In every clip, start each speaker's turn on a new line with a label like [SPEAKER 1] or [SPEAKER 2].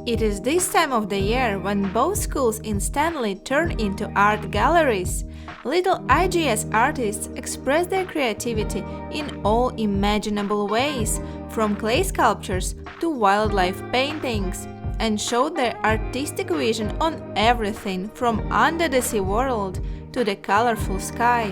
[SPEAKER 1] It is this time of the year when both schools in Stanley turn into art galleries. Little IJS artists express their creativity in all imaginable ways, from clay sculptures to wildlife paintings, and show their artistic vision on everything from under the sea world to the colorful sky.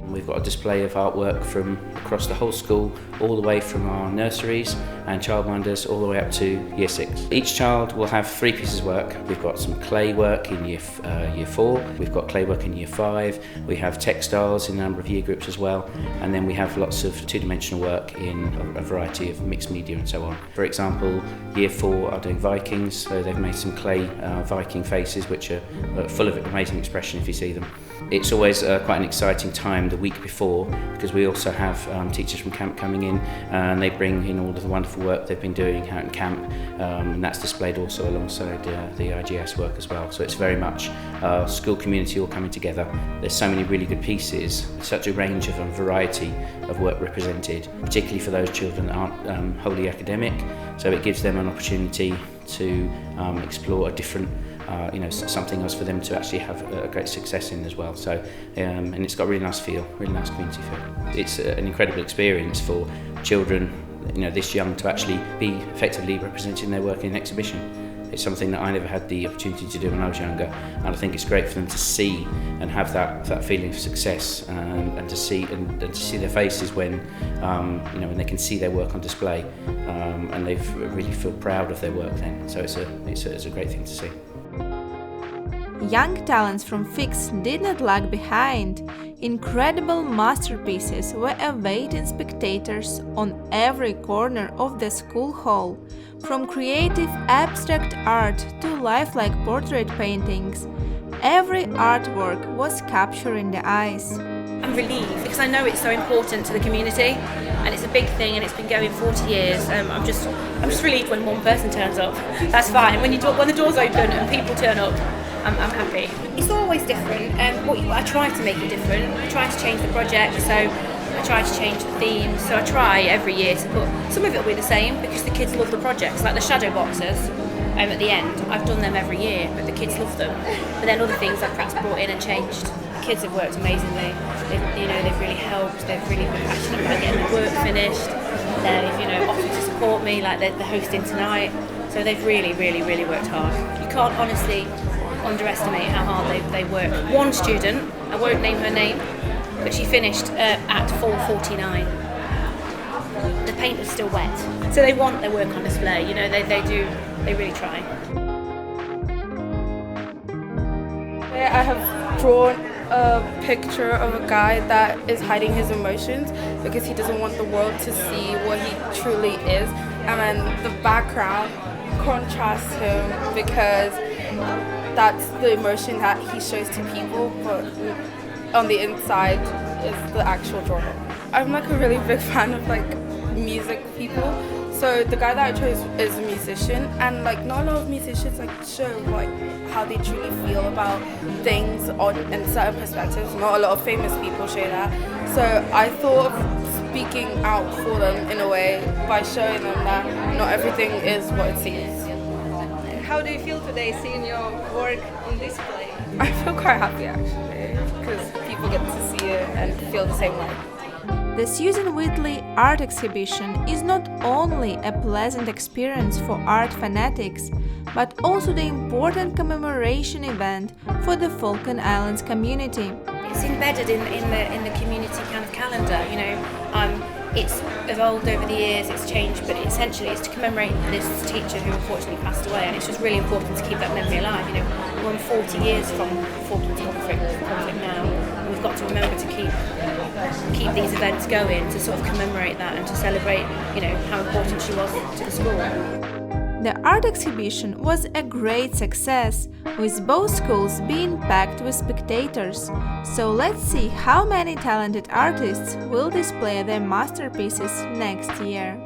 [SPEAKER 2] We've got a display of artwork from across the whole school, all the way from our nurseries and childminders all the way up to Year 6. Each child will have 3 pieces of work. We've got some clay work in Year 4, we've got clay work in Year 5, we have textiles in a number of year groups as well, and then we have lots of 2-dimensional work in a variety of mixed media and so on. For example, Year 4 are doing Vikings, so they've made some clay Viking faces which are full of amazing expression if you see them. It's always quite an exciting time the week before, because we also have teachers from camp coming in, and they bring in all of the wonderful work they've been doing out in camp, and that's displayed also alongside the IJS work as well. So it's very much school community all coming together. There's so many really good pieces, such a range of variety of work represented, particularly for those children that aren't wholly academic, so it gives them an opportunity to explore a different something else for them to actually have a great success in as well. So, and it's got a really nice feel, really nice community feel. It's an incredible experience for children, this young, to actually be effectively representing their work in an exhibition. It's something that I never had the opportunity to do when I was younger, and I think it's great for them to see and have that feeling of success, and to see their faces when when they can see their work on display, and they really feel proud of their work then. So it's a great thing to see.
[SPEAKER 1] Young talents from FICS did not lag behind. Incredible masterpieces were awaiting spectators on every corner of the school hall, from creative abstract art to lifelike portrait paintings. Every artwork was capturing the eyes.
[SPEAKER 3] I'm relieved because I know it's so important to the community, and it's a big thing, and it's been going 40 years. I'm just relieved when one person turns up. That's fine. When the doors open and people turn up, I'm happy. It's always different, and I try to make it different. I try to change the project, so I try to change the themes. So I try every year to put, some of it will be the same because the kids love the projects, like the shadow boxes at the end. I've done them every year, but the kids love them. But then other things I've perhaps brought in and changed. The kids have worked amazingly. They've really helped. They've really been passionate about getting the work finished. They've offered to support me, like they're hosting tonight. So they've really, really, really worked hard. You can't honestly underestimate how hard they work. One student, I won't name her name, but she finished at 4:49. The paint was still wet, so they want their work on display. They really try.
[SPEAKER 4] I have drawn a picture of a guy that is hiding his emotions because he doesn't want the world to see what he truly is, and then the background contrasts him because that's the emotion that he shows to people, but on the inside is the actual drawing. I'm a really big fan of music people. So the guy that I chose is a musician, and not a lot of musicians show how they truly feel about things in certain perspectives. Not a lot of famous people show that. So I thought of speaking out for them in a way by showing them that not everything is what it seems.
[SPEAKER 1] How do you feel today seeing your work on display?
[SPEAKER 4] I feel quite happy actually, because people get to see it and feel the same way.
[SPEAKER 1] The Susan Whitley Art Exhibition is not only a pleasant experience for art fanatics, but also the important commemoration event for the Falkland Islands community.
[SPEAKER 3] It's embedded in the community kind of calendar. It's evolved over the years, it's changed, but essentially it's to commemorate this teacher who unfortunately passed away, and it's just really important to keep that memory alive. We're on 40 years from Falklands conflict now, and we've got to remember to keep these events going, to sort of commemorate that and to celebrate, how important she was to the school.
[SPEAKER 1] The art exhibition was a great success, with both schools being packed with spectators. So let's see how many talented artists will display their masterpieces next year.